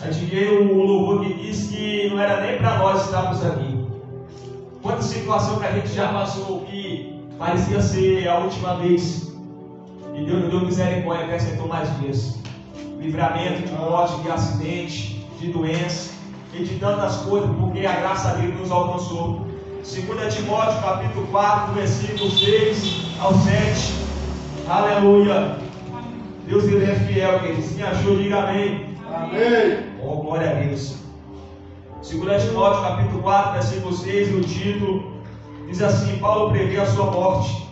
A gente veio o louvor que disse que não era nem para nós estarmos aqui. Quanta situação que a gente já passou que parecia ser a última vez. E Deus nos deu misericórdia, acrescentou mais dias. Livramento de morte, de acidente, de doença e de tantas coisas, porque a graça dele nos alcançou. 2 Timóteo capítulo 4, versículo 6 ao 7. Aleluia. Deus, ele é fiel, querido. Se me achou, diga amém. Amém. Oh, glória a Deus. 2 Timóteo capítulo 4, versículo 6, e o título diz assim: Paulo prevê a sua morte.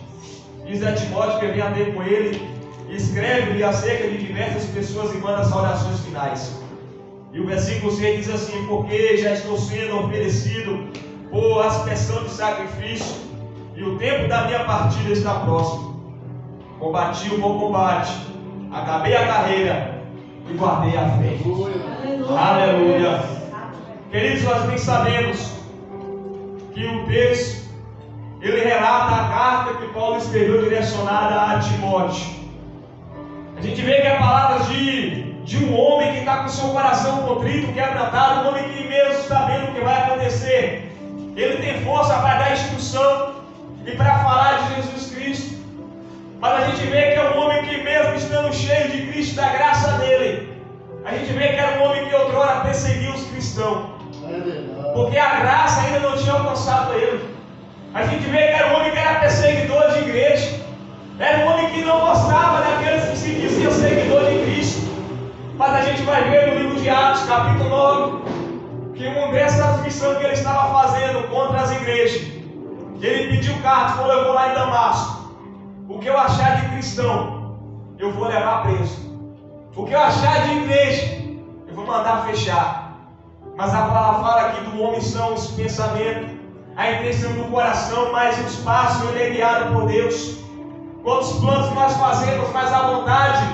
Diz a Timóteo que venha ter com ele, e escreve-lhe acerca de diversas pessoas e manda saudações finais. E o versículo 6 diz assim: porque já estou sendo oferecido por aspersão de sacrifício, e o tempo da minha partida está próximo. Combati o bom combate, acabei a carreira e guardei a fé. Aleluia. Queridos, nós bem sabemos que o texto ele relata a carta que Paulo escreveu direcionada a Timóteo. A gente vê que é palavras de um homem que está com seu coração contrito, quebrantado, um homem que mesmo sabendo o que vai acontecer, ele tem força para dar instrução e para falar de Jesus Cristo. Mas a gente vê que é um homem que mesmo estando cheio de Cristo, da graça dele, a gente vê que era um homem que outrora perseguia os cristãos, porque a graça ainda não tinha alcançado ele. A gente vê que era um homem que era perseguidor de igreja, era um homem que não gostava daqueles que se diziam seguidor de Cristo. Mas a gente vai ver no livro de Atos, capítulo 9, que uma dessa aflição que ele estava fazendo contra as igrejas, ele pediu carta e falou: eu vou lá em Damasco, o que eu achar de cristão, eu vou levar preso. O que eu achar de igreja, eu vou mandar fechar. Mas a palavra fala que do homem são os pensamentos, a intenção do coração, mas o espaço ele é guiado por Deus. Quantos planos nós fazemos, mas a vontade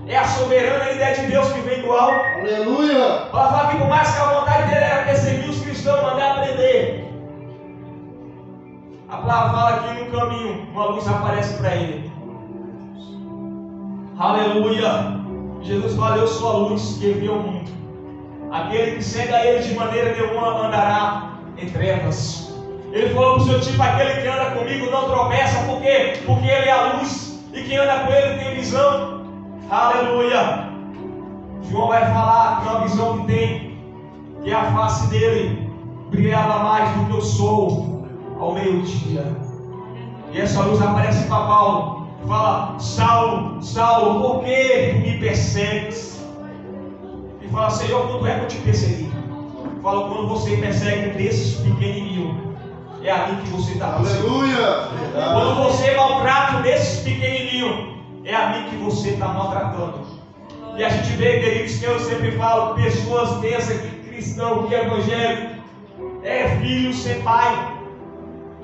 é a soberana ideia de Deus que vem do alto. Aleluia. Ela fala que por mais que a vontade dele era perseguir os cristãos, mandar prender, a palavra fala que no caminho uma luz aparece para ele. Aleluia. Jesus fala: eu sou a luz que envia ao mundo. Aquele que segue a ele de maneira nenhuma andará em trevas. Ele falou para o seu tipo: aquele que anda comigo não tropeça. Por quê? Porque ele é a luz, e quem anda com ele tem visão. Aleluia. João vai falar que é uma visão que tem, que a face dele brilhava mais do que o sol ao meio-dia. E essa luz aparece para Paulo, fala: Saulo, Saulo, por que tu me persegues? E fala: Senhor, quando é que eu te persegui? Fala: quando você persegue desses pequenininhos, é ali que você está perseguindo. Aleluia. Quando você maltrata desses pequenininhos, é a mim que você está maltratando. E a gente vê, queridos, que eu sempre falo, pessoas pensam que cristão, que evangélico é filho sem pai.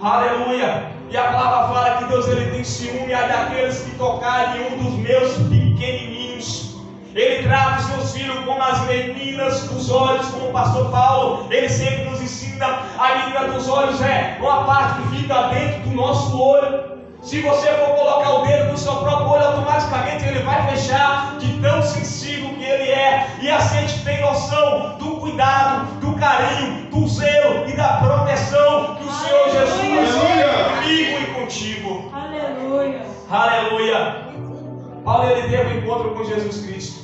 Aleluia. E a palavra fala que Deus ele tem ciúme daqueles que tocarem um dos meus pequenininhos. Ele trata os seus filhos como as meninas dos olhos, como o pastor Paulo, ele sempre nos ensina. A menina dos olhos é uma parte que fica dentro do nosso olho. Se você for colocar o dedo no seu próprio olho, automaticamente ele vai fechar, de tão sensível que ele é. E assim a gente tem noção do cuidado, do carinho, do zelo e da proteção que o Senhor Jesus tem comigo e contigo. Aleluia. Aleluia. Paulo ele teve um encontro com Jesus Cristo.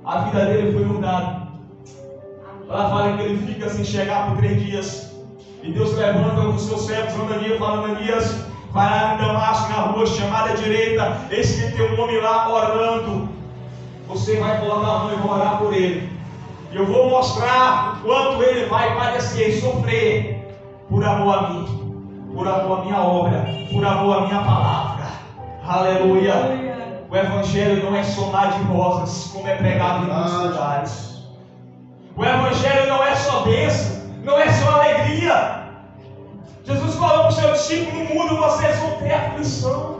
A vida dele foi mudada. Ela fala que ele fica sem chegar por 3 dias. E Deus levanta um dos seus servos, Ananias, fala: Ananias, vai lá em Damasco, na rua chamada direita, eis que tem um homem lá orando. Você vai colocar a mão e vou orar por ele. E eu vou mostrar o quanto ele vai padecer e sofrer por amor a mim, por amor à minha obra, por amor à minha palavra. Aleluia. O Evangelho não é só mar de rosas, como é pregado em muitos lugares. O Evangelho não é só bênção, não é só alegria. Jesus falou para o seu discípulo: no mundo vocês vão ter aflição.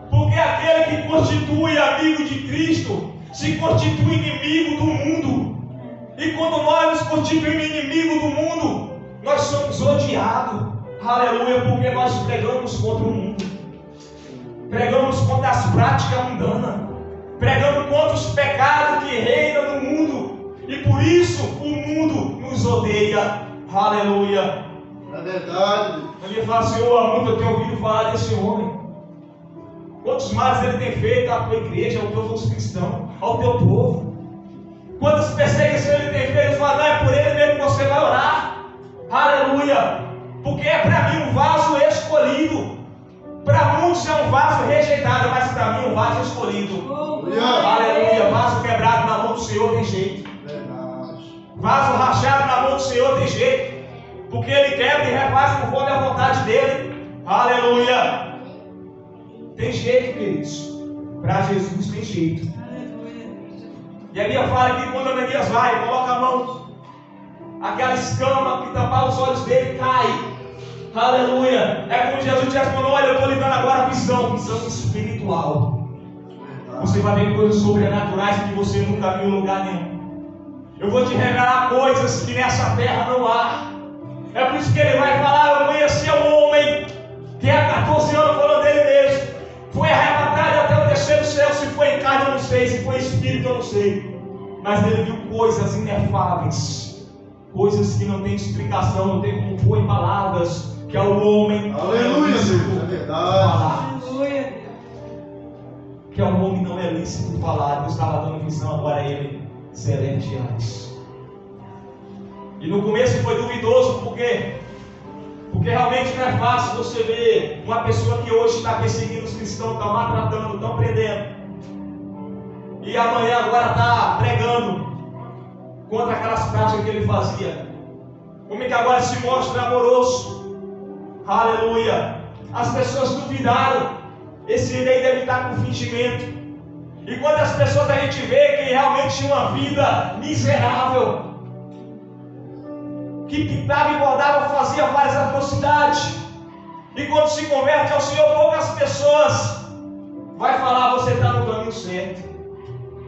Porque aquele que constitui amigo de Cristo se constitui inimigo do mundo. E quando nós nos constituímos inimigo do mundo, nós somos odiados. Aleluia, porque nós pregamos contra o mundo. Pregamos contra as práticas mundanas. Pregamos contra os pecados que reinam no mundo. fala: Senhor, há muito eu tenho ouvido falar desse homem. Quantos males ele tem feito à tua igreja, aos teus cristãos, ao teu povo. Quantas perseguições ele tem feito, mas não é por ele mesmo que você vai orar. Aleluia. Porque é para mim um vaso escolhido. Para muitos é um vaso rejeitado, mas para mim um vaso escolhido. Aleluia. Vaso quebrado na mão do Senhor tem jeito. Vaso rachado na mão do Senhor tem jeito. Porque Ele quebra e refaz conforme a vontade dEle. Aleluia. Tem jeito, queridos. Para Jesus tem jeito. E a Bíblia fala que quando Ananias vai, coloca a mão, aquela escama que tampava os olhos dele cai. Aleluia. É como Jesus te respondeu: olha, eu estou lhe dando agora visão espiritual. Você vai ver coisas sobrenaturais que você nunca viu em lugar nenhum. Eu vou te revelar coisas que nessa terra não há. É por isso que ele vai falar: eu conheci um homem que há 14 anos falando dele mesmo. Foi arrebatado até o terceiro céu. Se foi em carne eu não sei, se foi em espírito eu não sei. Mas ele viu coisas inefáveis, coisas que não tem explicação, não tem como pôr em palavras, que é o homem. Aleluia, Deus, é verdade. Aleluia. Que é o homem não é lícito falar. Deus estava dando visão agora a ele, celestiais. E no começo foi duvidoso, porque realmente não é fácil você ver uma pessoa que hoje está perseguindo os cristãos, está maltratando, está prendendo, e amanhã agora está pregando contra aquelas práticas que ele fazia. Como é que agora se mostra amoroso? Aleluia. As pessoas duvidaram. Esse rei deve estar com fingimento. E quando as pessoas a gente vê que realmente tinha uma vida miserável, que pintava e bordava, fazia várias atrocidades, e quando se converte ao Senhor, poucas pessoas vai falar: você está no caminho certo,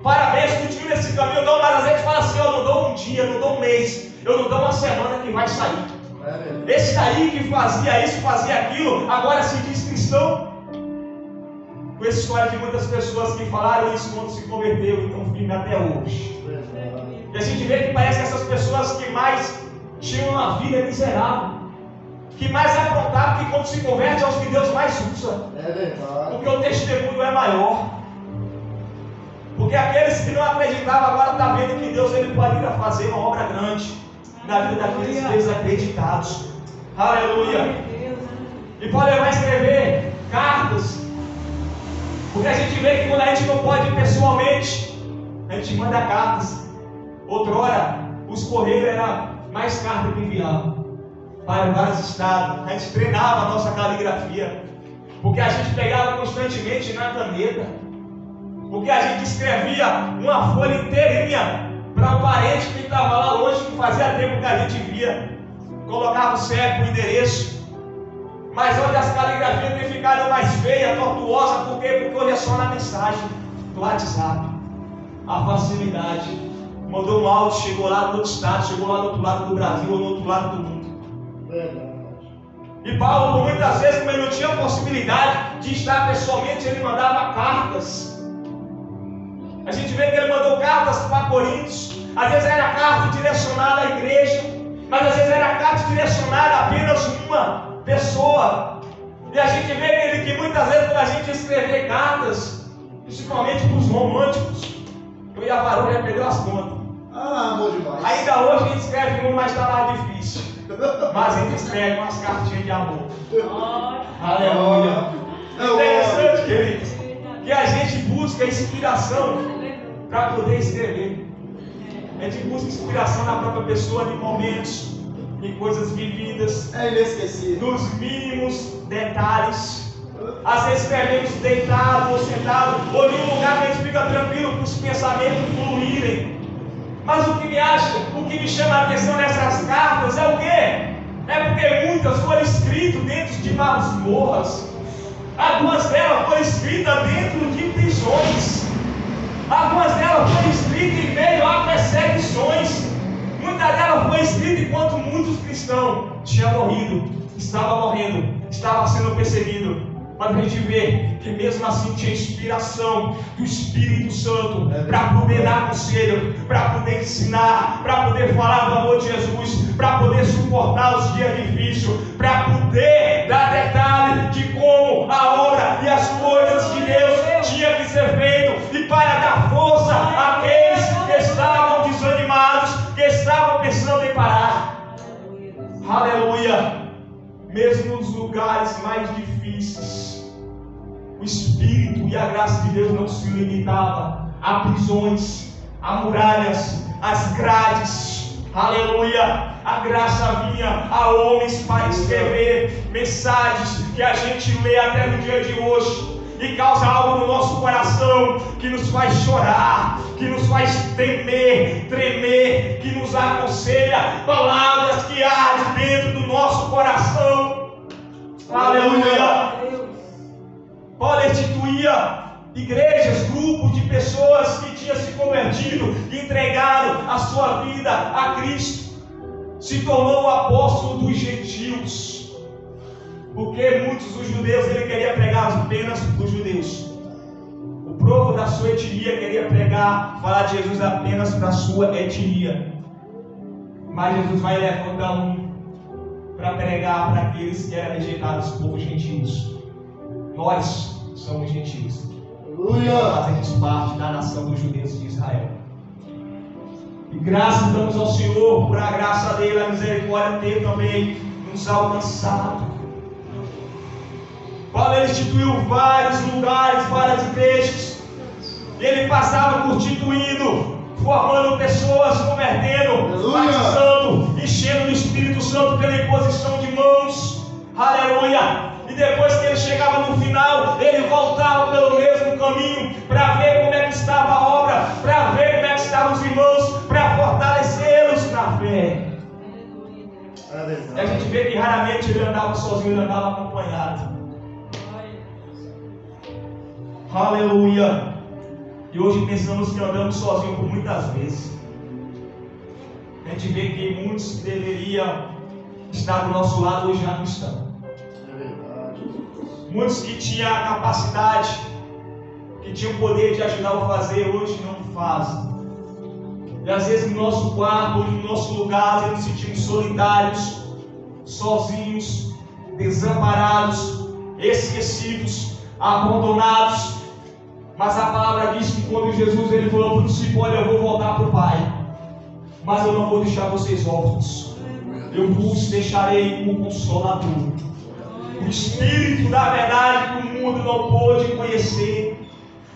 parabéns, continue nesse caminho. Não, mas a gente fala assim: eu não dou um dia, não dou um mês, eu não dou uma semana que vai sair. Esse aí que fazia isso, fazia aquilo, agora se diz cristão. Com essa história de muitas pessoas que falaram isso quando se converteu e estão firmes até hoje. E a gente vê que parece que essas pessoas que mais tinham uma vida miserável, que mais aprontaram, que quando se converte aos que Deus mais usa. Porque o testemunho é maior. Porque aqueles que não acreditavam agora estão vendo que Deus ele pode ir a fazer uma obra grande na vida daqueles desacreditados. Aleluia. E Paulo vai escrever cartas, porque a gente vê que quando a gente não pode ir pessoalmente, a gente manda cartas. Outrora, os correios eram mais cartas que enviavam para vários estados. A gente treinava a nossa caligrafia, porque a gente pegava constantemente na caneta, porque a gente escrevia uma folha inteirinha para um parente que estava lá longe, que fazia tempo que a gente via, colocava o CEP, o endereço. Mas hoje as caligrafias têm ficado mais feias, tortuosas. Por quê? Porque hoje é só na mensagem do WhatsApp. A facilidade. Mandou um áudio, chegou lá no outro estado, chegou lá do outro lado do Brasil ou no outro lado do mundo. E Paulo, por muitas vezes, como ele não tinha possibilidade de estar pessoalmente, ele mandava cartas. A gente vê que ele mandou cartas para Coríntios. Às vezes era carta direcionada à igreja, mas às vezes era carta direcionada a apenas uma pessoa. E a gente vê que muitas vezes, quando a gente escrever cartas, principalmente para os românticos, eu e a Varulha perdeu as contas. Amor demais. Ainda hoje a gente escreve um, mas está mais difícil. Mas a gente escreve umas cartinhas de amor. Aleluia. Interessante, queridos, que a gente busca inspiração para poder escrever. A gente busca inspiração na própria pessoa, em momentos, em coisas vividas. É inesquecível. Nos mínimos detalhes. Às vezes escrevemos deitado ou sentado, ou em um lugar que a gente fica tranquilo para os pensamentos fluírem. Mas o que me chama a atenção nessas cartas é o quê? É porque muitas foram escritas dentro de masmorras. Algumas delas foram escritas dentro de prisões. Algumas delas foram escritas em meio a perseguições. Muitas delas foram escritas enquanto muitos cristãos tinham morrido, estavam morrendo, estavam sendo perseguidos. Mas a gente vê que mesmo assim tinha inspiração do Espírito Santo para poder dar conselho, para poder ensinar, para poder falar do amor de Jesus, para poder suportar os dias difíceis, para poder dar detalhe de como a obra e as coisas de Deus tinha que ser feito, e para dar força àqueles que estavam desanimados, que estavam pensando em parar. Aleluia! Mesmo nos lugares mais difíceis, o Espírito e a graça de Deus não se limitava a prisões, a muralhas, as grades. Aleluia! A graça vinha a homens para escrever mensagens que a gente lê até no dia de hoje e causa algo no nosso coração, que nos faz chorar, que nos faz temer, tremer, que nos aconselha, palavras que ardem dentro do nosso coração. Aleluia! Paulo instituía igrejas, grupos de pessoas que tinham se convertido e entregado a sua vida a Cristo. Se tornou o apóstolo dos gentios, porque muitos dos judeus ele queria pregar apenas para os judeus. O povo da sua etnia queria pregar, falar de Jesus apenas para a sua etnia. Mas Jesus vai levantar um para pregar para aqueles que eram rejeitados por gentios. Nós somos gentios. Fazemos parte da nação dos judeus de Israel. E graças damos ao Senhor por a graça dele, a misericórdia dele também nos alcançado. Paulo instituiu vários lugares, várias igrejas. E ele passava constituindo, formando pessoas, convertendo, batizando, enchendo do Espírito Santo pela imposição de mãos. Aleluia! E depois que ele chegava no final, ele voltava pelo mesmo caminho para ver como é que estava a obra, para ver como é que estavam os irmãos, para fortalecê-los na fé. E a gente vê que raramente ele andava sozinho, ele andava acompanhado. Aleluia! E hoje pensamos que andamos sozinhos por muitas vezes. A gente vê que muitos que deveriam estar do nosso lado hoje já não estão. Muitos que tinham a capacidade, que tinham o poder de ajudar a fazer, hoje não fazem. E às vezes no nosso quarto, hoje no nosso lugar, nos sentimos solitários, sozinhos, desamparados, esquecidos, abandonados. Mas a palavra diz que quando Jesus ele falou para o discípulo: olha, eu vou voltar para o Pai, mas eu não vou deixar vocês órfãos, eu vos deixarei um Consolador, o Espírito da verdade que o mundo não pôde conhecer.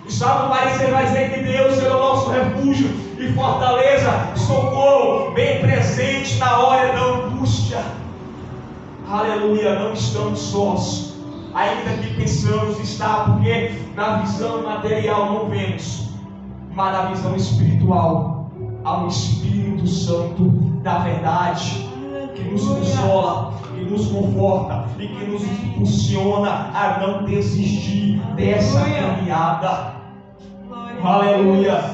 O Salmo 46 vai dizer que Deus é o nosso refúgio e fortaleza, socorro bem presente na hora da angústia. Aleluia, não estamos sós, ainda que pensamos estar, porque na visão material não vemos, mas na visão espiritual há um Espírito Santo da verdade que nos consola, que nos conforta e que nos impulsiona a não desistir dessa caminhada. Aleluia!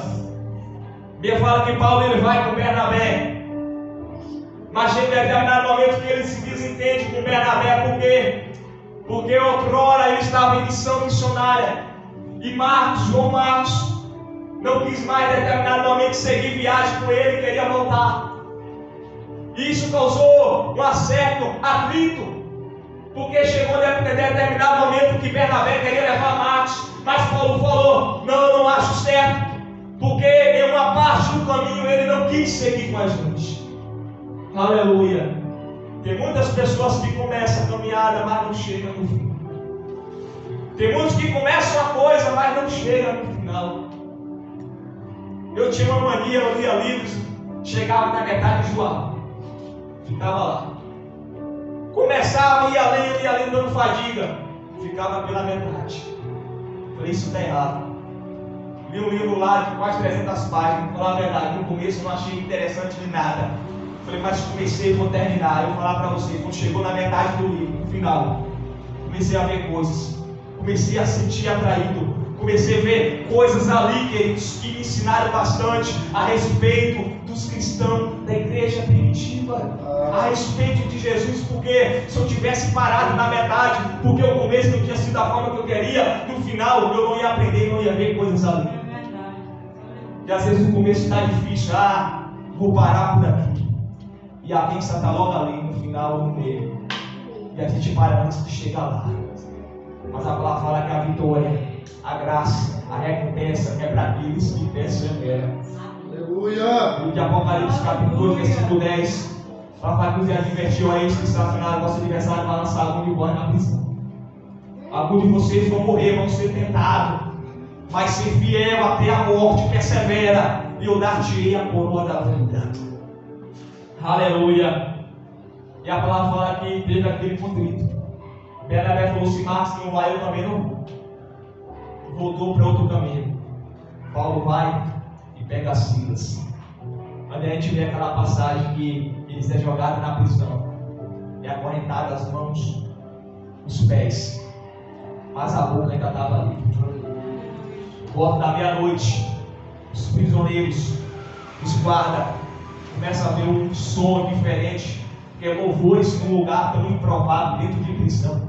Bíblia fala que Paulo ele vai com Bernabé, mas chega em determinado momento que ele se desentende com Bernabé, porque outrora ele estava em missão missionária e João Marcos não quis mais em determinado momento seguir viagem com ele, queria voltar. E isso causou um certo atrito, porque chegou em determinado momento que Bernabé queria levar Marcos, mas Paulo falou: não, eu não acho certo, porque em uma parte do caminho ele não quis seguir com a gente. Aleluia! Tem muitas pessoas que começam a caminhada, mas não chegam no fim. Tem muitos que começam a coisa, mas não chegam no final. Eu tinha uma mania, eu lia livros, chegava na metade de João, ficava lá. Começava, ia lendo, dando fadiga, ficava pela metade. Falei, isso está errado. Li um livro lá de quase 300 páginas, vou falar a verdade, no começo eu não achei interessante de nada. Falei, mas comecei e vou terminar. Eu vou falar para você, quando chegou na metade do livro, no final, comecei a ver coisas, comecei a sentir atraído, comecei a ver coisas ali, queridos, que me ensinaram bastante a respeito dos cristãos da igreja primitiva, a respeito de Jesus, porque se eu tivesse parado na metade, porque o começo não tinha sido da forma que eu queria, no final eu não ia aprender, não ia ver coisas ali. E às vezes o começo está difícil, vou parar por aqui. E a bênção está logo ali, no final, no meio. e a gente para antes de chegar lá. Mas a palavra fala que a vitória, a graça, a recompensa é para aqueles que perseveram. Aleluia! O de Apocalipse capítulo 2, versículo 10. Para falar que os advertiu a eles que estacionaram nosso adversário para lançar algum de vós na prisão. Alguns de vocês vão morrer, vão ser tentados, mas ser fiel até a morte, persevera, e eu dar-te-ei a coroa da vida. Aleluia! E a palavra fala que teve aquele contrito. Bernabé falou: se Marcos não vai, eu também não vou. Voltou para outro caminho. Paulo vai e pega Silas. Quando a gente vê aquela passagem que eles é jogado na prisão, é acorrentado as mãos, os pés, mas a boca ainda estava ali. Volta da meia-noite, os prisioneiros, os guardas, começam a ver um som diferente, que é louvores num lugar tão improvável dentro de prisão.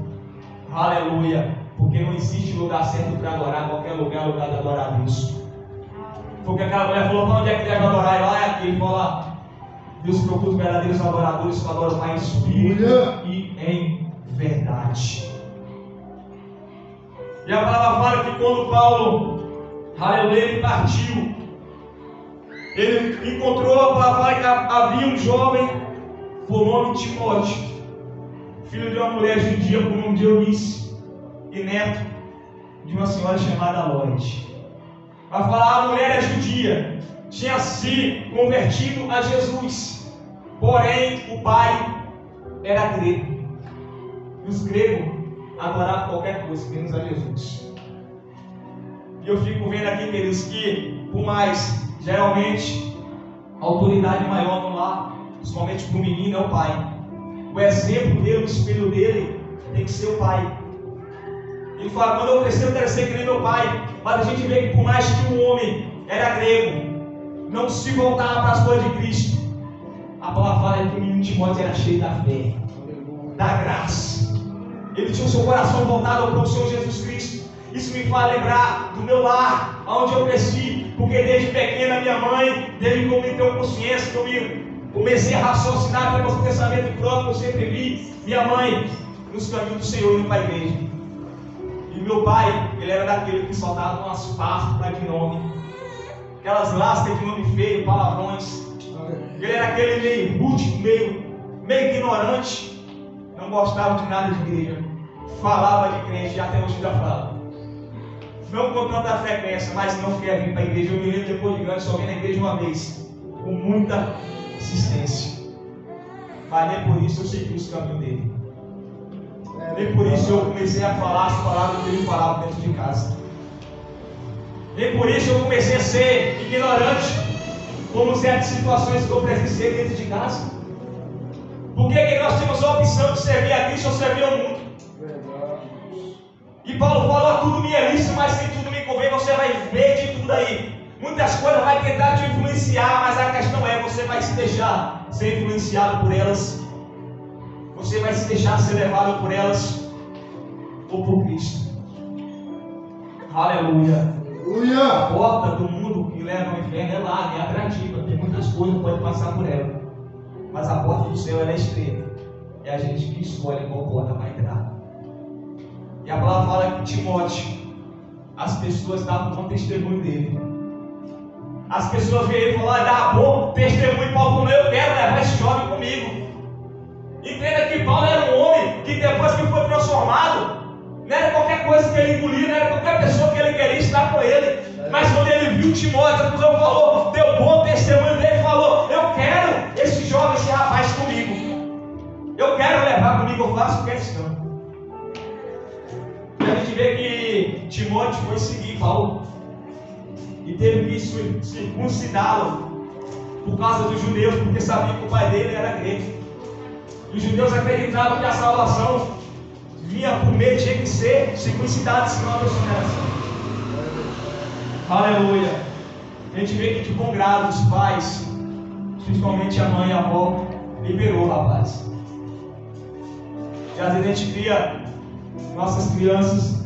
Aleluia! Porque não existe lugar certo para adorar, qualquer lugar é lugar de adorar a Deus. Porque aquela mulher falou: para onde é que deve adorar? E lá é aqui. Ele fala: Deus procura os verdadeiros adoradores que adoram mais em espírito e em verdade. E a palavra fala que quando Paulo, aleluia, ele partiu, ele encontrou, a palavra fala que havia um jovem por nome Timóteo, filho de uma mulher judia por nome de Eunice, e neto de uma senhora chamada Lloyd. Vai falar: a mulher é judia, tinha se convertido a Jesus, porém o pai era grego. E os gregos adoravam qualquer coisa, menos a Jesus. E eu fico vendo aqui, queridos, que por mais, geralmente, a autoridade maior no lar, principalmente para o menino, é o pai. O exemplo dele, o espelho dele, tem que ser o pai. Ele fala: quando eu crescer, eu quero ser que nem meu pai. Mas a gente vê que por mais que o homem era grego, não se voltava para as coisas de Cristo, a palavra fala que o menino Timóteo era cheio da fé, da graça. Ele tinha o seu coração voltado para o Senhor Jesus Cristo. Isso me faz lembrar do meu lar, onde eu cresci, porque desde pequena minha mãe, desde que eu me tenho consciência, que eu comecei a raciocinar pelos pensamentos próprios, eu sempre vi minha mãe nos caminhos do Senhor indo para a igreja. E meu pai, ele era daquele que soltava umas farpas de nome, aquelas lascas de nome feio, palavrões. Ele era aquele meio rústico, meio ignorante, não gostava de nada de igreja, falava de crente, e até hoje já fala. Não com tanta frequência, mas não quer vir para a igreja. Eu me lembro depois de grande, só vim na igreja uma vez, com muita insistência. Mas nem por isso eu segui os caminhos dele. Nem por isso eu comecei a falar as palavras que ele falava dentro de casa. Nem por isso eu comecei a ser ignorante, como certas situações que eu presenciei dentro de casa. Por que nós temos a opção de servir a Cristo ou servir ao mundo? E Paulo falou: tudo me é lícito, mas nem tudo me convém. Você vai ver de tudo aí. Muitas coisas vai tentar te influenciar, mas a questão é: você vai se deixar ser influenciado por elas? Você vai se deixar ser levado por elas ou por Cristo? Aleluia! Aleluia! A porta do mundo que leva ao inferno é larga, é atrativa, tem muitas coisas que pode passar por ela. Mas a porta do céu ela é estreita. É a gente que escolhe qual porta vai entrar. E a palavra fala que Timóteo, as pessoas davam bom testemunho dele. As pessoas veem ele falar: dá bom testemunho, Paulo falou: eu quero levar esse jovem comigo. Entenda que Paulo era um homem que depois que foi transformado, não era qualquer coisa que ele engolia, não era qualquer pessoa que ele queria estar com ele. Mas quando ele viu Timóteo, a pessoa falou, deu bom testemunho dele, falou: eu quero esse jovem, esse rapaz comigo. Eu quero levar comigo, eu faço questão. E a gente vê que Timóteo foi seguir Paulo e teve que circuncidá-lo por causa dos judeus, porque sabia que o pai dele era grego. Os judeus acreditavam que a salvação vinha por meio, tinha que ser circuncidado, senão a pessoa não era salva. Aleluia! A gente vê que de bom grado os pais, principalmente a mãe e a avó, liberou o rapaz. E às vezes a gente cria nossas crianças,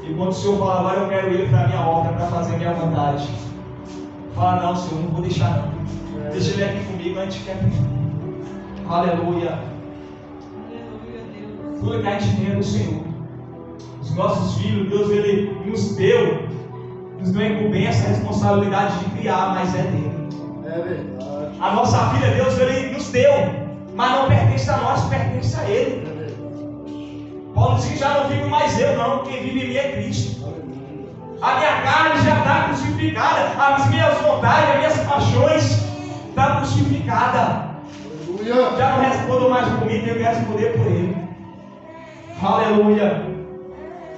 e quando o Senhor fala: agora eu quero ele para a minha obra, para fazer a minha vontade, fala: não, Senhor, não vou deixar não. Deixa ele aqui comigo, a gente quer. Aleluia! Tudo que a gente tem é do Senhor. Os nossos filhos, Deus, Ele nos deu a incumbência, a responsabilidade de criar, mas é dele. É verdade. A nossa filha, Deus, Ele nos deu, mas não pertence a nós, pertence a Ele. É verdade. Paulo diz que já não vivo mais eu, não. Quem vive em mim é Cristo. A minha carne já está crucificada. As minhas vontades, as minhas paixões estão crucificadas. Aleluia. Já não respondo mais por mim, tenho que responder por Ele. Aleluia.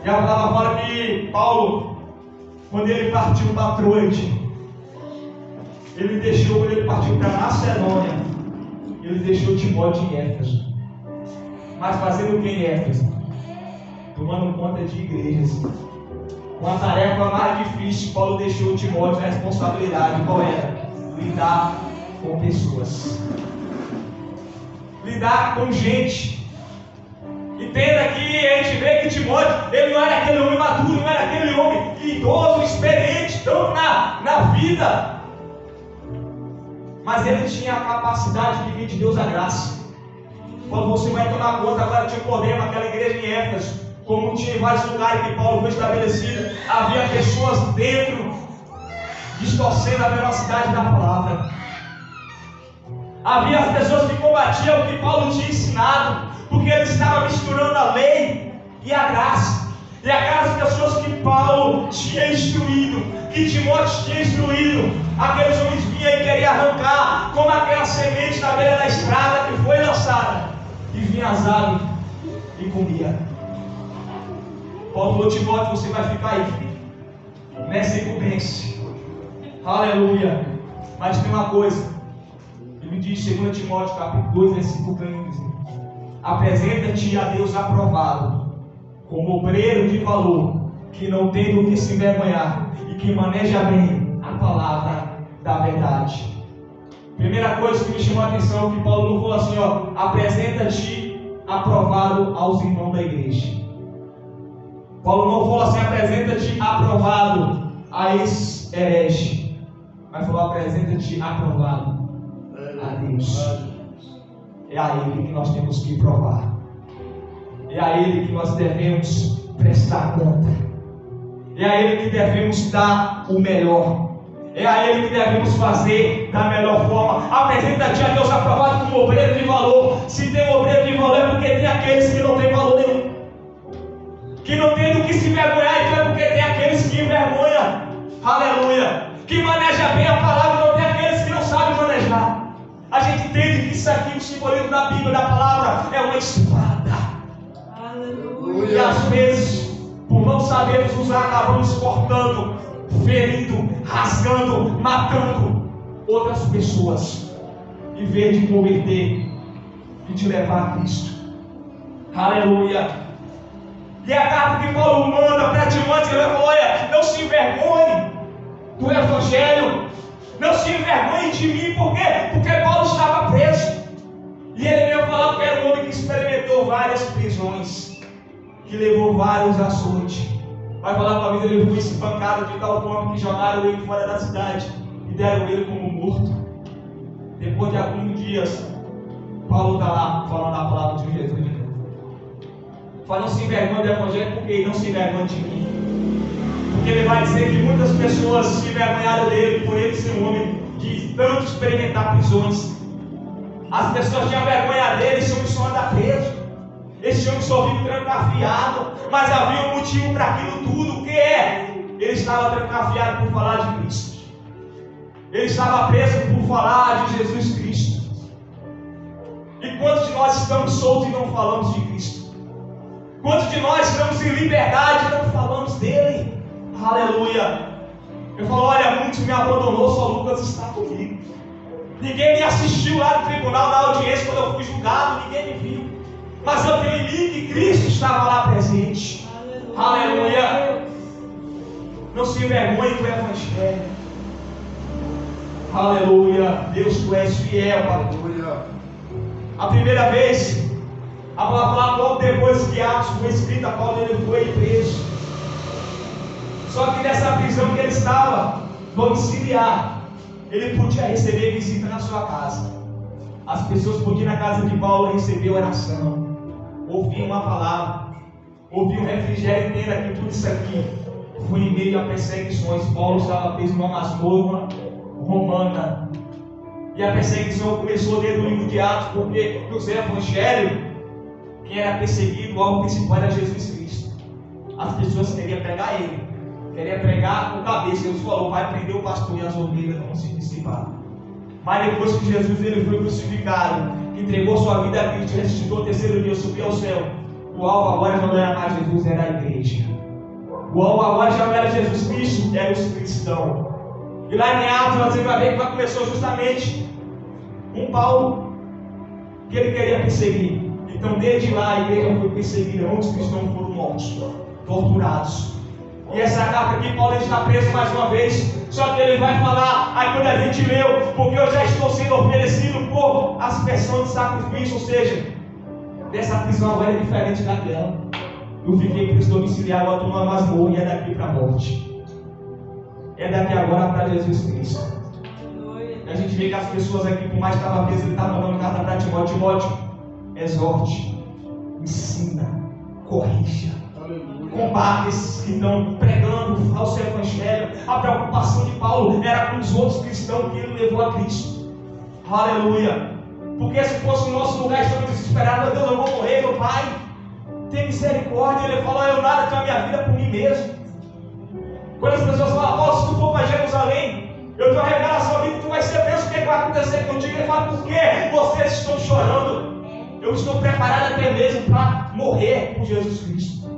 E a palavra fala que Paulo, quando ele partiu para Troade, ele deixou, quando ele partiu para Macedônia, ele deixou Timóteo em Éfeso. Mas fazendo o que em Éfeso? Tomando conta de igrejas. Uma tarefa mais difícil, Paulo deixou Timóteo a responsabilidade. Qual era? Lidar com pessoas. Lidar com gente. Entenda que a gente vê que Timóteo, ele não era aquele homem maduro, não era aquele homem idoso, experiente, tanto na vida. Mas ele tinha a capacidade de vir de Deus a graça. Quando você vai tomar conta, agora tinha um problema, aquela igreja em Éfeso, como tinha em vários lugares que Paulo foi estabelecido, havia pessoas dentro, distorcendo a velocidade da palavra. Havia as pessoas que combatiam o que Paulo tinha ensinado, porque ele estava misturando a lei e a graça. E aquelas pessoas que Paulo tinha instruído, que Timóteo tinha instruído, aqueles homens vinham e queriam arrancar, como aquela semente na beira da estrada que foi lançada, e vinha as aves e comia. Paulo falou: Timóteo, você vai ficar aí, nessa incumbência. Aleluia. Mas tem uma coisa, ele diz em 2 Timóteo capítulo 2, versículo 15: apresenta-te a Deus aprovado, como obreiro de valor, que não tem do que se envergonhar e que maneja bem a palavra da verdade. Primeira coisa que me chamou a atenção, que Paulo não falou assim, apresenta-te aprovado aos irmãos da igreja. Paulo não falou assim, apresenta-te aprovado a esse herege, mas falou, apresenta-te aprovado a Deus. É a Ele que nós temos que provar. É a Ele que nós devemos prestar conta. É a Ele que devemos dar o melhor. É a Ele que devemos fazer da melhor forma. Apresenta-te a Deus aprovado como obreiro de valor. Se tem um obreiro de valor é porque tem aqueles que não têm valor nenhum, que não tem do que se envergonhar, então é porque tem aqueles que envergonham. Aleluia. Que maneja bem a palavra, não tem aqueles que não sabem manejar. A gente entende que isso aqui, o simbolismo da Bíblia, da palavra, é uma espada. Aleluia. E às vezes, por não sabermos usar, acabamos cortando, ferindo, rasgando, matando outras pessoas, em vez de converter e te levar a Cristo. Aleluia. E a carta que Paulo manda para Timóteo, ele falou: olha, não se envergonhe do Evangelho. Não se envergonhe de mim, por quê? Porque Paulo estava preso. E ele veio falar que era um homem que experimentou várias prisões, que levou vários açoites. Vai falar com a vida, ele foi espancado de tal forma que jogaram ele fora da cidade e deram ele como morto. Depois de alguns dias, Paulo está lá falando a palavra de Jesus de novo. Fala, não se envergonhe do Evangelho, porque ele não se envergonha de mim. Porque ele vai dizer que muitas pessoas se envergonharam dele por ele ser um homem de tanto experimentar prisões. As pessoas tinham vergonha dele, esse homem só anda preso, esse homem só vive trancafiado. Mas havia um motivo para aquilo tudo, que é: ele estava trancafiado por falar de Cristo. Ele estava preso por falar de Jesus Cristo. E quantos de nós estamos soltos e não falamos de Cristo? Quantos de nós estamos em liberdade e não falamos dele? Aleluia. Eu falo: olha, muitos me abandonou, só Lucas está comigo. Ninguém me assistiu lá no tribunal da audiência quando eu fui julgado, ninguém me viu. Mas eu tenho em mim que Cristo estava lá presente. Aleluia. Não se envergonhe do Evangelho. Aleluia. Deus, tu és fiel. Aleluia. A primeira vez, a palavra logo depois que Atos foi escrita, Paulo ele foi preso. Só que nessa prisão que ele estava, domiciliar, ele podia receber visita na sua casa. As pessoas podiam ir na casa de Paulo receber oração. ouvir uma palavra, ouvir um refrigério. Entenda que tudo isso aqui foi em meio a perseguições. Paulo estava preso numa masmorra romana. E a perseguição começou desde o livro de Atos, porque nos evangelhos, quem era perseguido, o alvo principal era Jesus Cristo. As pessoas queriam pregar ele, queriam pregar com cabeça. Deus falou: vai prender o pastor e as ovelhas vão se dissipar. Mas depois que Jesus ele foi crucificado, entregou sua vida a Cristo, ressuscitou o terceiro dia, subiu ao céu, o alvo agora já não era mais Jesus, era a igreja. O alvo agora já não era Jesus Cristo, era os cristãos. E lá em Atos você vai ver que começou justamente um Paulo que ele queria perseguir. Então desde lá a igreja foi perseguida, muitos cristãos foram mortos, torturados. E essa carta aqui, Paulo está preso mais uma vez. Só que ele vai falar, aí quando a gente leu, porque eu já estou sendo oferecido por aspersão de sacrifício, ou seja, dessa prisão agora é diferente daquela. Eu fiquei preso domiciliar, agora estou numa masmorra e é daqui para a morte. É daqui agora para Jesus Cristo. E a gente vê que as pessoas aqui, por mais que estavam presas, ele está mandando carta para Timóteo. Timóteo, exorte, ensina, corrija, combate esses que estão pregando o falso evangelho. A preocupação de Paulo era com os outros cristãos que ele levou a Cristo. Aleluia! Porque se fosse o nosso lugar, estamos desesperados. Meu Deus, eu vou morrer, meu Pai, tem misericórdia. Ele falou: eu nada tenho a minha vida por mim mesmo. Quando as pessoas falam: Paulo, se tu for para Jerusalém, eu estou revelando a sua vida, tu vai ser preso, o que vai acontecer contigo? Ele fala: por que vocês estão chorando? Eu estou preparado até mesmo para morrer por Jesus Cristo.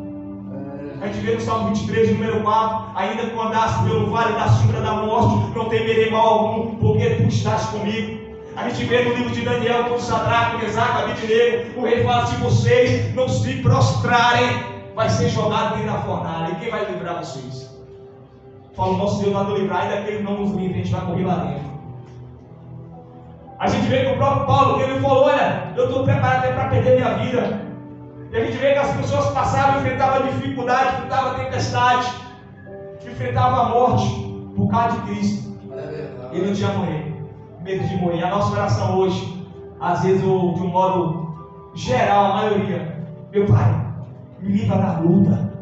A gente vê no Salmo 23, número 4: ainda que eu andasse pelo vale da sombra da morte, não temerei mal algum, porque tu estás comigo. A gente vê no livro de Daniel, quando Sadraque, Mesaque, Abednego, o rei fala: se vocês não se prostrarem, vai ser jogado dentro da fornalha. E quem vai livrar vocês? Fala: o nosso Deus vai nos livrar, ainda que ele não nos livre, a gente vai morrer lá dentro. A gente vê que o próprio Paulo, que ele falou: olha, eu estou preparado até para perder minha vida. E a gente vê que as pessoas passavam, enfrentavam dificuldade, enfrentavam tempestade, enfrentavam a morte por causa de Cristo. Ele não tinha medo de morrer. A nossa oração hoje, às vezes, de um modo geral, a maioria: meu Pai, me livra da luta,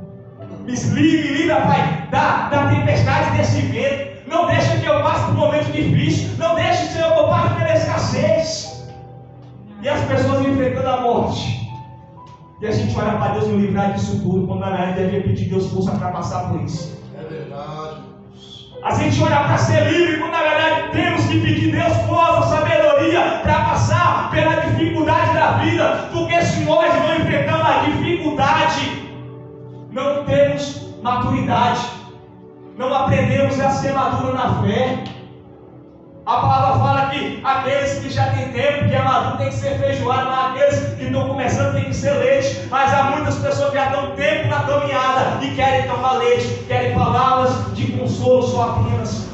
me livra, Pai, da tempestade desse vento. Não deixa que eu passe por um momento difícil. Não deixe, Senhor, que eu passe pela escassez. E as pessoas enfrentando a morte. E a gente olha para Deus nos livrar disso tudo, quando na verdade deve pedir Deus força para passar por isso. É verdade. A gente olha para ser livre, quando na verdade temos que pedir Deus força, sabedoria para passar pela dificuldade da vida. Porque se nós não enfrentamos a dificuldade, não temos maturidade, não aprendemos a ser maduro na fé. A palavra fala que aqueles que já têm tempo, que é maduro, tem que ser feijoada, mas aqueles que estão começando tem que ser leite. Mas há muitas pessoas que já estão tempo na caminhada e querem tomar leite, querem palavras de consolo só apenas.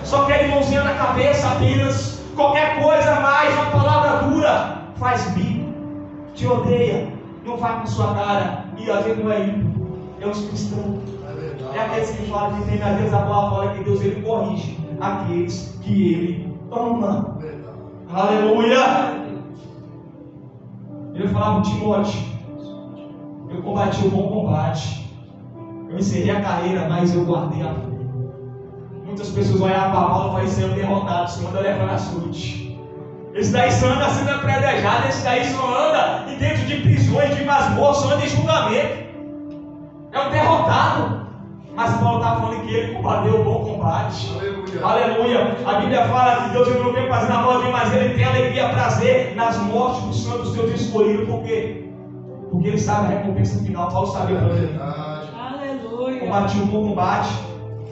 Só querem mãozinha na cabeça apenas. Qualquer coisa mais, uma palavra dura, faz bico, te odeia, não vai com sua cara. E a gente não é ímpio, é os cristãos. É aqueles que falam que tem a Deus, a palavra fala que Deus ele corrige aqueles que ele ama. Aleluia! Ele falava: Timóteo, eu combati o bom combate, eu encerrei a carreira, mas eu guardei a fé. Muitas pessoas olhavam para Paulo e falavam: esse é um derrotado, esse anda levando açude. Esse daí só anda sendo apredejado, esse daí só anda dentro de prisões, de masmorras, só anda em julgamento. É um derrotado. Mas Paulo está falando que ele combateu o bom combate. Aleluia. Aleluia. A Bíblia fala que Deus ele não vem fazer na morte, mas ele tem alegria e prazer nas mortes dos santos Deus escolhido. Por quê? Porque ele sabe a recompensa final. Paulo sabia também. Aleluia. Combati o bom combate.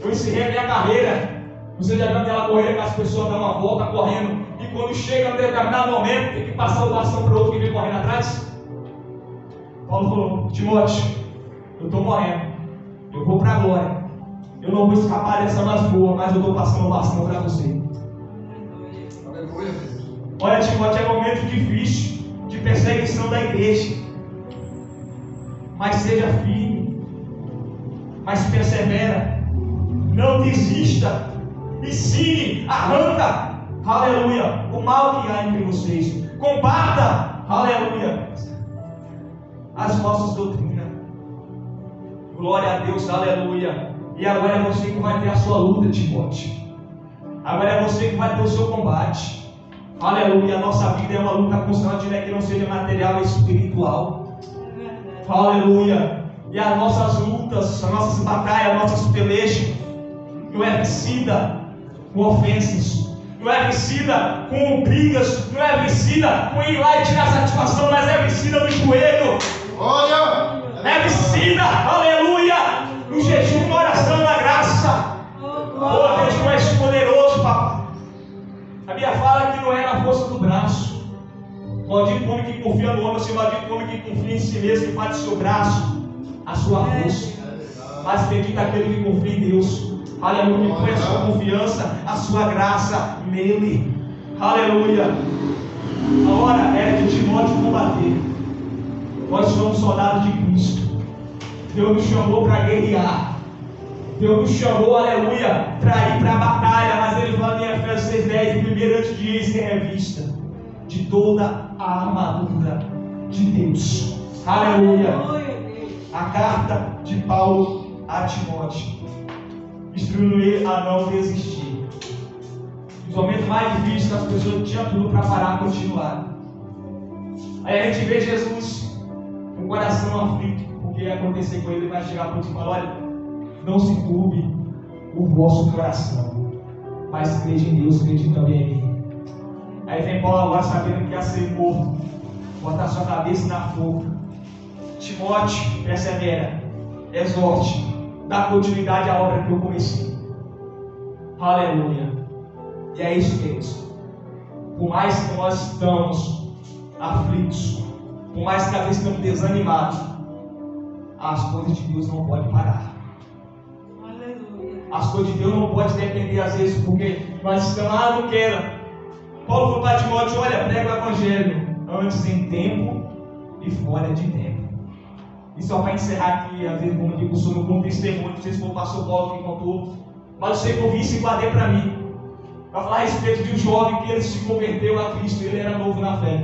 Eu encerrei a minha carreira. Você já viu aquela corrida que as pessoas dão uma volta correndo e quando chega no determinado momento tem que passar o bastão para o outro que vem correndo atrás? Paulo falou: Timóteo, eu estou morrendo. Eu vou para a glória. Eu não vou escapar dessa masmorra, mas eu estou passando o bastão para você. Aleluia. Olha, Timóteo, é um momento difícil de perseguição da igreja. Mas seja firme. Mas persevera. Não desista. Ensine, arranca, aleluia, o mal que há entre vocês. Combata, aleluia. as falsas doutrinas. Glória a Deus, aleluia. E agora é você que vai ter a sua luta, Timóteo. Agora é você que vai ter o seu combate. Aleluia. A nossa vida é uma luta constante, né? Que não seja material e espiritual. Aleluia. E as nossas lutas, as nossas batalhas, as nossas pelejas não é vencida com ofensas, não é vencida com brigas, não é vencida com ir lá e tirar satisfação, mas é vencida no joelho. Olha! É vencida, aleluia, no jejum, na oração, na graça. Oh, Deus, tu és poderoso, papai. A Bíblia fala que não é na força do braço. Maldito o homem que confia no homem, maldito o homem que confia em si mesmo, que faz do seu braço a sua força. Mas bendito aquele que confia em Deus. Aleluia, que põe a sua confiança, a sua graça nele. Aleluia. A hora é de Timóteo combater. Nós somos soldados de Cristo. Deus nos chamou para guerrear. Deus nos chamou, aleluia, para ir para a batalha. Mas ele fala em Efésios 6:10, primeiro antes de ir em revista de toda a armadura de Deus. Aleluia. A carta de Paulo a Timóteo, instruindo ele a não desistir. Nos momentos mais difíceis, as pessoas tinham tudo para parar e continuar. Aí a gente vê Jesus com o coração aflito, porque ia acontecer com ele, vai chegar para ti e falar: olha, não se turbe o vosso coração, mas crede em Deus, crede também em mim. Aí vem Paulo agora sabendo que ia ser morto, botar sua cabeça na forca. Timóteo, persevera, exorte, dá continuidade à obra que eu comecei. Aleluia. E é isso, queridos. Por mais que nós estamos aflitos, por mais que às vezes estamos desanimados, as coisas de Deus não podem parar. Aleluia. As coisas de Deus não podem depender às vezes, porque nós estamos, não quero. Paulo falou para Timóteo: olha, prega o evangelho antes em tempo e fora de tempo. E só para encerrar aqui, às vezes, como eu digo, sobre um testemunho, não sei se foi o pastor Paulo que contou, mas eu sei que eu vi isso e guardei para mim. Para falar a respeito de um jovem que ele se converteu a Cristo, ele era novo na fé.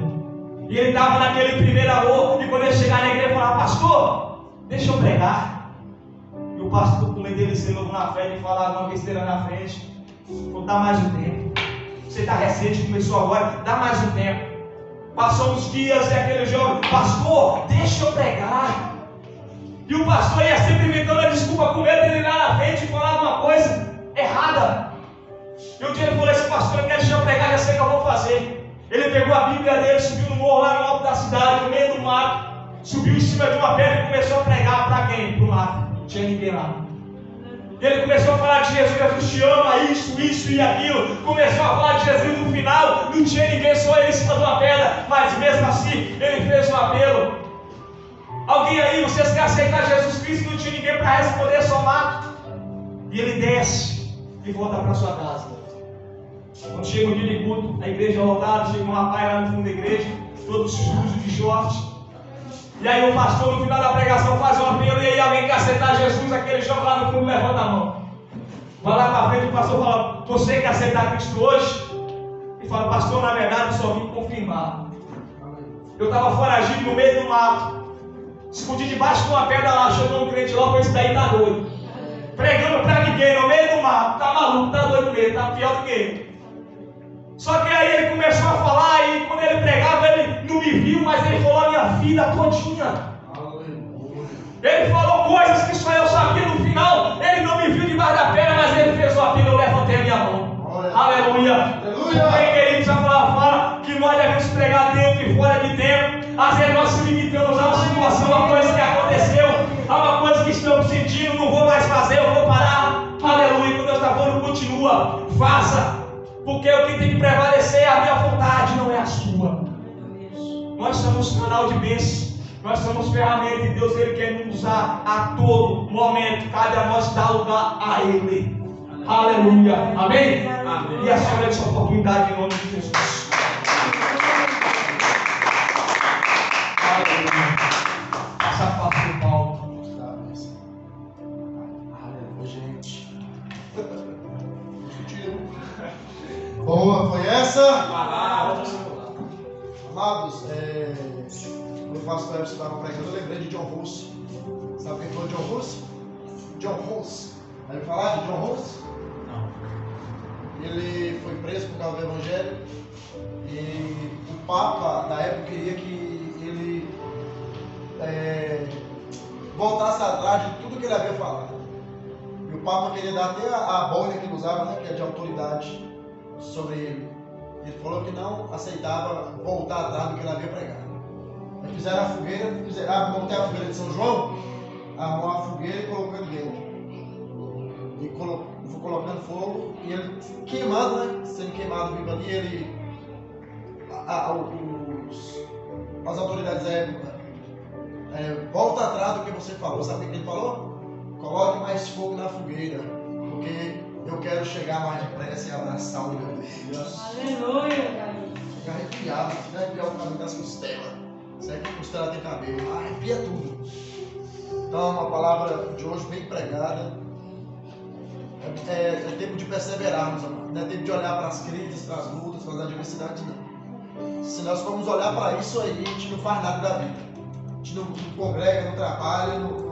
E ele estava naquele primeiro amor, e quando ele chegar na igreja, ele falava: pastor, deixa eu pregar. E o pastor, com medo dele ser novo na fé, ele falava uma besteira na frente: vou dar mais um tempo. Você está recente, começou agora, dá mais um tempo. Passou uns dias e aquele jovem: pastor, deixa eu pregar. E o pastor ia sempre inventando a desculpa com medo dele ir lá na frente e falar alguma coisa errada. E um dia ele falou: esse pastor quer deixar eu pregar, já sei o que eu vou fazer. Ele pegou a Bíblia dele, subiu no morro lá no alto da cidade, no meio do mato, subiu em cima de uma pedra e começou a pregar para quem? Para o mato. Não tinha ninguém lá. E ele começou a falar de Jesus: Jesus te ama, isso e aquilo. Começou a falar de Jesus. No final não tinha ninguém, só ele em cima de uma pedra. Mas mesmo assim ele fez um apelo. Alguém aí, vocês querem aceitar Jesus Cristo? Não tinha ninguém para responder, só mato. E ele desce e volta para sua casa. Quando chega o dia de culto, a igreja lotada, chega um rapaz lá no fundo da igreja, todo sujo de short. E aí o pastor, no final da pregação, faz um apelo: e aí, alguém quer aceitar Jesus? Aquele jovem lá no fundo levanta a mão. Vai lá para frente, o pastor fala: você quer aceitar Cristo hoje? E fala: pastor, na verdade eu só vim confirmar. Eu estava foragido no meio do mato, escondi debaixo de uma pedra lá, chegou um crente lá, falou: esse daí tá doido. Pregando para ninguém, no meio do mato, tá maluco, tá doido mesmo, tá pior do que ele. Só que aí ele começou a falar, e quando ele pregava, ele não me viu, mas ele falou a minha vida todinha. Ele falou coisas que só eu sabia. No final, ele não me viu debaixo da pedra, mas ele fez o apelo, eu levantei a minha mão. Aleluia. Bem, queridos, a palavra fala que nós devemos pregar dentro e fora de tempo. Às vezes nós se limitamos a uma situação, a uma coisa que aconteceu, a uma coisa que estamos sentindo, não vou mais fazer, eu vou parar. Aleluia. Quando Deus está falando, continua, faça. Porque o que tem que prevalecer é a minha vontade, não é a sua. Nós somos um canal de bênção. Nós somos ferramentas de Deus. Ele quer nos usar a todo momento. Cabe a nós dar lugar a Ele. Aleluia. Amém? Amém. E a senhora essa oportunidade em nome de Jesus. Aleluia. Passa a palavra para o Paulo. Aleluia, gente. Boa, foi essa? Amados, pastor Everson estava pregando, eu lembrei de John Russo. Sabe quem foi John Russo? John Russo. Vai falar de John Russo? Não. Ele foi preso por causa do Evangelho e o Papa da época queria que ele voltasse atrás de tudo que ele havia falado. E o Papa queria dar até a boina que ele usava, né, que é de autoridade sobre ele. Ele falou que não aceitava voltar atrás do que ele havia pregado. Aí fizeram a fogueira, como tem a fogueira de São João, arrumou a fogueira e colocou ele dentro. E foi colocando fogo e ele queimando, né? Sendo queimado vivo ali, ele. As autoridades da época volta atrás do que você falou. Sabe o que ele falou? Coloque mais fogo na fogueira, porque eu quero chegar mais depressa e abraçar o meu Deus. Aleluia. Fica arrepiado, fica arrepiado o caminho das costelas. Será que a costela tem cabelo? Arrepia tudo. Então, uma palavra de hoje bem pregada. É tempo de perseverarmos, amado. Não é tempo de olhar para as crises, para as lutas, para as adversidades, não. Se nós formos olhar para isso aí, a gente não faz nada da vida. A gente não congrega, não trabalha, não